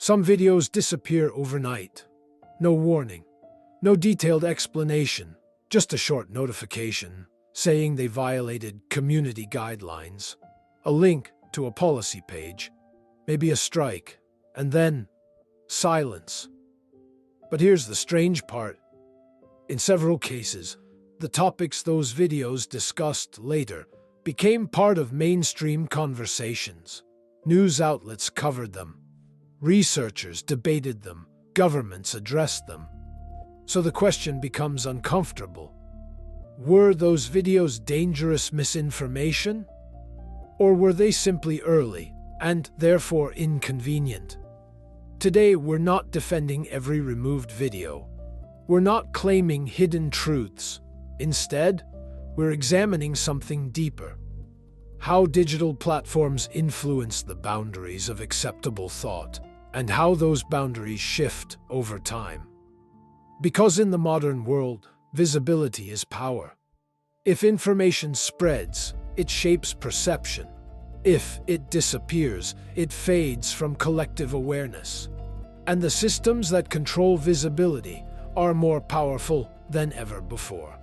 Some videos disappear overnight. No warning, no detailed explanation, just a short notification saying they violated community guidelines, a link to a policy page, maybe a strike, and then silence. But here's the strange part. In several cases, the topics those videos discussed later became part of mainstream conversations. News outlets covered them. Researchers debated them. Governments addressed them. So the question becomes uncomfortable. Were those videos dangerous misinformation? Or were they simply early and therefore inconvenient? Today, we're not defending every removed video. We're not claiming hidden truths. Instead, we're examining something deeper. How digital platforms influence the boundaries of acceptable thought, and how those boundaries shift over time. Because in the modern world, visibility is power. If information spreads, it shapes perception. If it disappears, it fades from collective awareness. And the systems that control visibility are more powerful than ever before.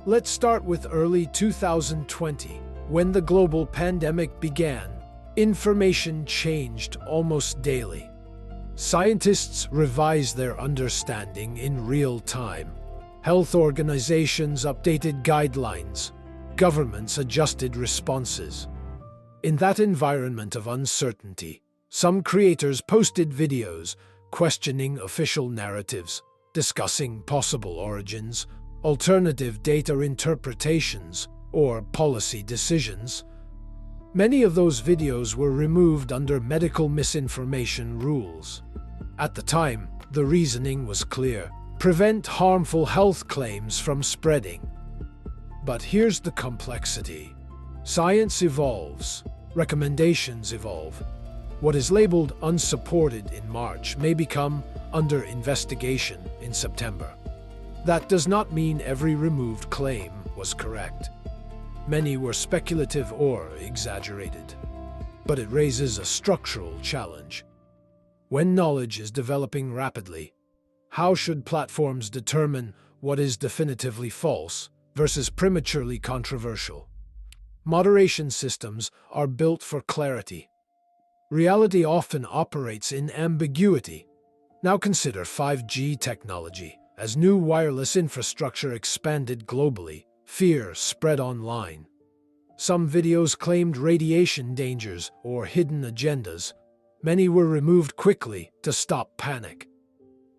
Let's start with early 2020, when the global pandemic began. Information changed almost daily. Scientists revised their understanding in real time. Health organizations updated guidelines. Governments adjusted responses. In that environment of uncertainty, some creators posted videos questioning official narratives, discussing possible origins, alternative data interpretations, or policy decisions. Many of those videos were removed under medical misinformation rules. At the time, the reasoning was clear: prevent harmful health claims from spreading. But here's the complexity. Science evolves, recommendations evolve. What is labeled unsupported in March may become under investigation in September. That does not mean every removed claim was correct. Many were speculative or exaggerated. But it raises a structural challenge. When knowledge is developing rapidly, how should platforms determine what is definitively false versus prematurely controversial? Moderation systems are built for clarity. Reality often operates in ambiguity. Now consider 5G technology. As new wireless infrastructure expanded globally, fear spread online. Some videos claimed radiation dangers or hidden agendas. Many were removed quickly to stop panic.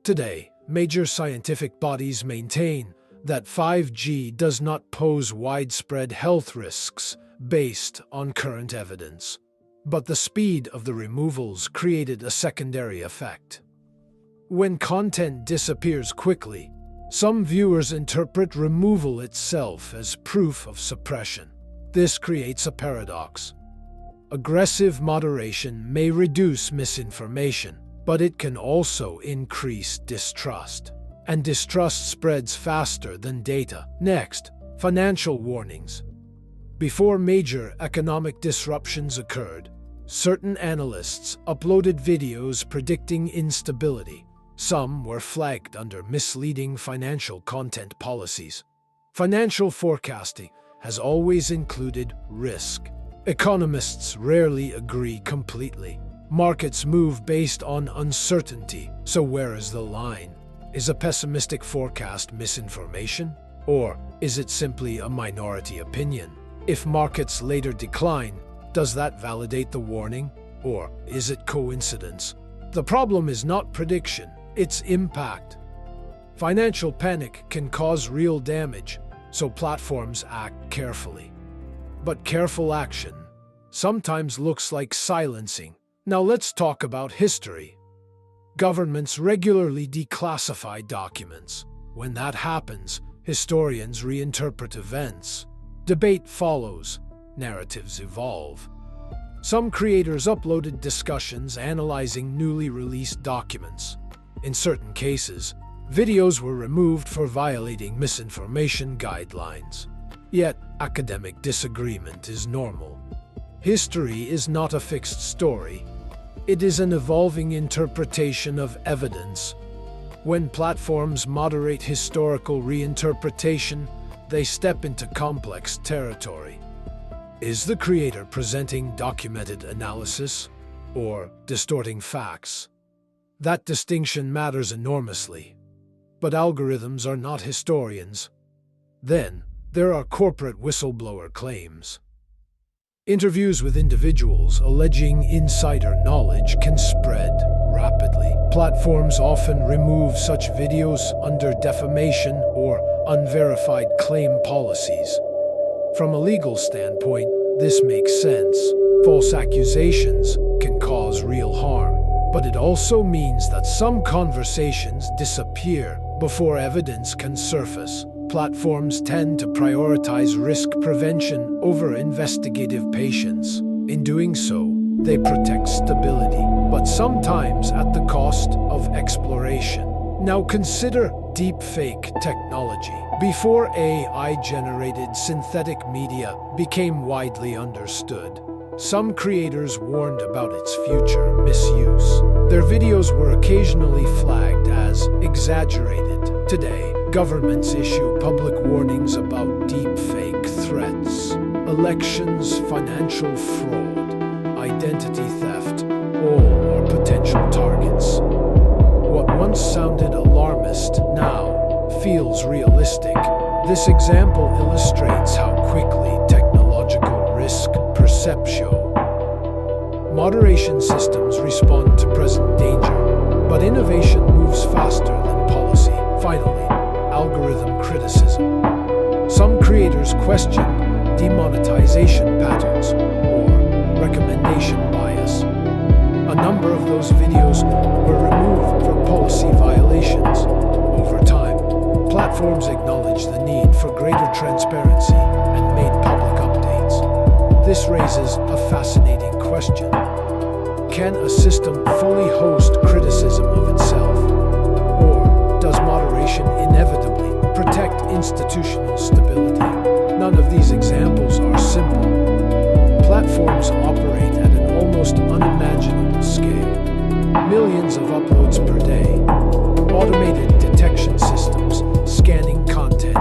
Today, major scientific bodies maintain that 5G does not pose widespread health risks based on current evidence. But the speed of the removals created a secondary effect. When content disappears quickly, some viewers interpret removal itself as proof of suppression. This creates a paradox. Aggressive moderation may reduce misinformation, but it can also increase distrust. And distrust spreads faster than data. Next, financial warnings. Before major economic disruptions occurred, certain analysts uploaded videos predicting instability. Some were flagged under misleading financial content policies. Financial forecasting has always included risk. Economists rarely agree completely. Markets move based on uncertainty, so where is the line? Is a pessimistic forecast misinformation? Or is it simply a minority opinion? If markets later decline, does that validate the warning? Or is it coincidence? The problem is not prediction, it's impact. Financial panic can cause real damage, so platforms act carefully. But careful action sometimes looks like silencing. Now let's talk about history. Governments regularly declassify documents. When that happens, historians reinterpret events. Debate follows. Narratives evolve. Some creators uploaded discussions analyzing newly released documents. In certain cases, videos were removed for violating misinformation guidelines. Yet, academic disagreement is normal. History is not a fixed story. It is an evolving interpretation of evidence. When platforms moderate historical reinterpretation, they step into complex territory. Is the creator presenting documented analysis or distorting facts? That distinction matters enormously. But algorithms are not historians. Then, there are corporate whistleblower claims. Interviews with individuals alleging insider knowledge can spread rapidly. Platforms often remove such videos under defamation or unverified claim policies. From a legal standpoint, this makes sense. False accusations can cause real harm, but it also means that some conversations disappear before evidence can surface. Platforms tend to prioritize risk prevention over investigative patience. In doing so, they protect stability, but sometimes at the cost of exploration. Now consider deepfake technology. Before AI-generated synthetic media became widely understood, some creators warned about its future misuse. Their videos were occasionally flagged as exaggerated. Today, governments issue public warnings about deepfake threats. Elections, financial fraud, identity theft, all are potential targets. What once sounded alarmist now feels realistic. This example illustrates how quickly technological risk perception. Moderation systems respond to present danger, but innovation moves faster than policy. Finally, algorithm criticism. Some creators question demonetization patterns or recommendation bias. A number of those videos were removed for policy violations. Over time, platforms acknowledged the need for greater transparency and made public updates. This raises a fascinating question. Can a system fully host criticism of itself? Or does moderation inevitably protect institutional stability? None of these examples are simple. Platforms operate at an almost unimaginable scale. Millions of uploads per day, automated detection systems scanning content,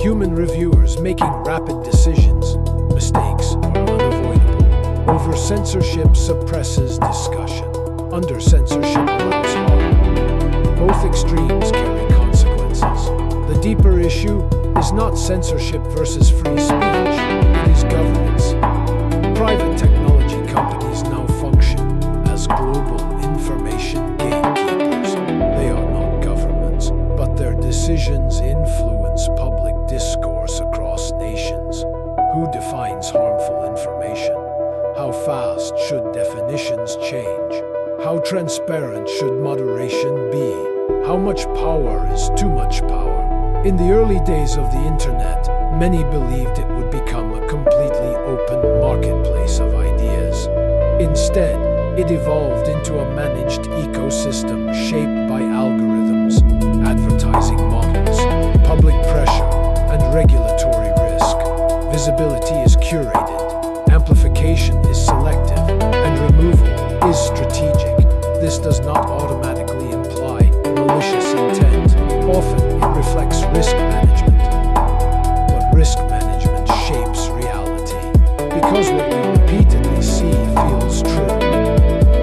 human reviewers making rapid decisions. Mistakes are unavoidable. Over-censorship suppresses discussion. Under-censorship runs harm. Both extremes carry consequences. The deeper issue is not censorship versus free speech, it is governance. Private technology companies now function as global information gatekeepers. They are not governments, but their decisions influence public discourse across nations. Who defines harmful information? How fast should definitions change? How transparent should moderation be? How much power is too much power? In the early days of the internet, many believed it would become a completely open marketplace of ideas. Instead, it evolved into a managed ecosystem shaped by algorithms, advertising models, public pressure, and regulatory risk. Visibility is curated, amplification is selective, and removal is strategic. This does not automatically imply malicious intent. Often, it reflects risk management. But risk management shapes reality. Because what we repeatedly see feels true,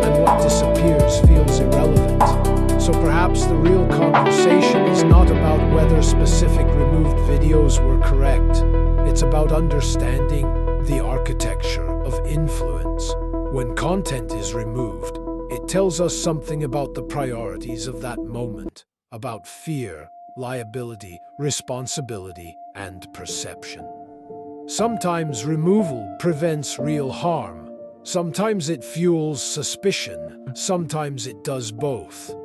and what disappears feels irrelevant. So perhaps the real conversation is not about whether specific removed videos were correct. It's about understanding the architecture of influence. When content is removed, it tells us something about the priorities of that moment, about fear, liability, responsibility, and perception. Sometimes removal prevents real harm. Sometimes it fuels suspicion. Sometimes it does both.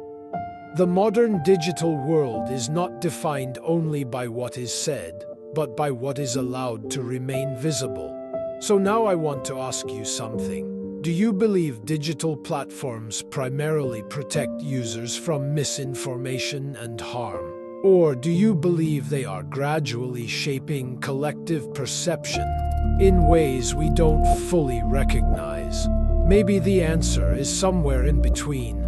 The modern digital world is not defined only by what is said, but by what is allowed to remain visible. So now I want to ask you something. Do you believe digital platforms primarily protect users from misinformation and harm? Or do you believe they are gradually shaping collective perception in ways we don't fully recognize? Maybe the answer is somewhere in between.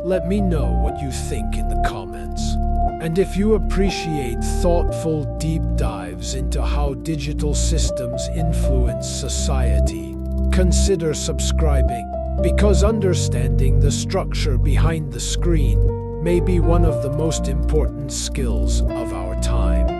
Let me know what you think in the comments. And if you appreciate thoughtful deep dives into how digital systems influence society, consider subscribing, because understanding the structure behind the screen may be one of the most important skills of our time.